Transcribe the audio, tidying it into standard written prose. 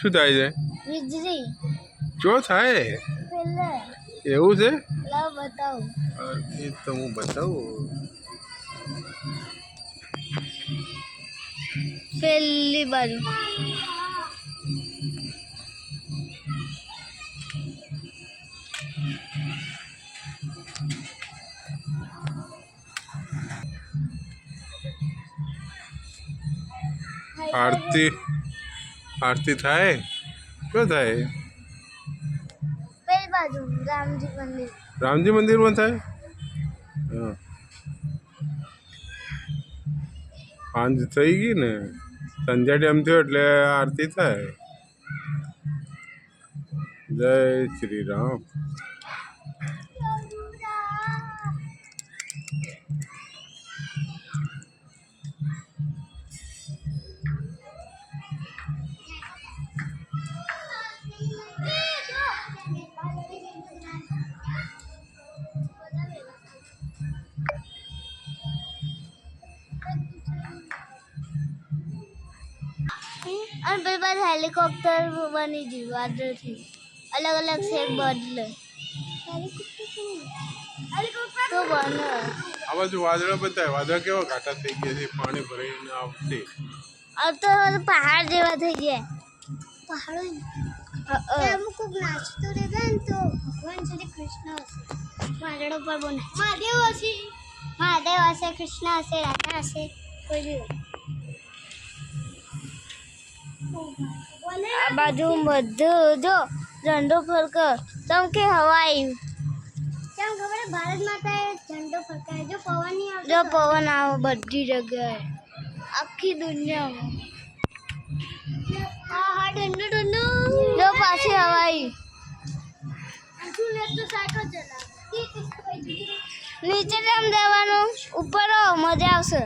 શું થાય છે? વીજળી જો થાય પેલે એવું છે? લાવ બતાવું. એ તો હું બતાવું. પેલી બાજુ આરતી આરતી થાય શું થાય? પેલી બાજુ રામજી મંદિર. રામજી મંદિરમાં થાય. હા સાંજ થઈ ગઈ ને, સંધ્યા ટાઈમ થયો એટલે આરતી થાય. જય શ્રી રામ. અને પેલી બાજુ હેલિકોપ્ટર બની ગયું વાદળથી. અલગ અલગ શેપ બદલે તો બને. આ બાજુ વાદળા બતાવે. વાદળા કેવા ઘાટા થઈ ગયા છે, પાણી ભરાઈને આવશે. अब तो पहाड़ जेवा થઈ ગયા. પહાડો અમુક નાચતો રહેતા ને તો ભગવાન શ્રી કૃષ્ણ હશે. વાદળો પર બને મહાદેવ હશે, કૃષ્ણ હશે, રાધા હશે, કોઈ બી આ બાજુ બધું જો ઝંડો ફરકે ચમકે હવાઈ. કેમ ખબર? ભારત માતાએ ઝંડો ફરકાય. જો પવન નહીં આવતો, જો પવન આવે બધી જગ્યાએ આખી દુનિયામાં. હા ઠંડુ ઠંડુ જો પાછી હવાઈ. નીચે કેમ જવાનું? ઉપર મજા આવશે.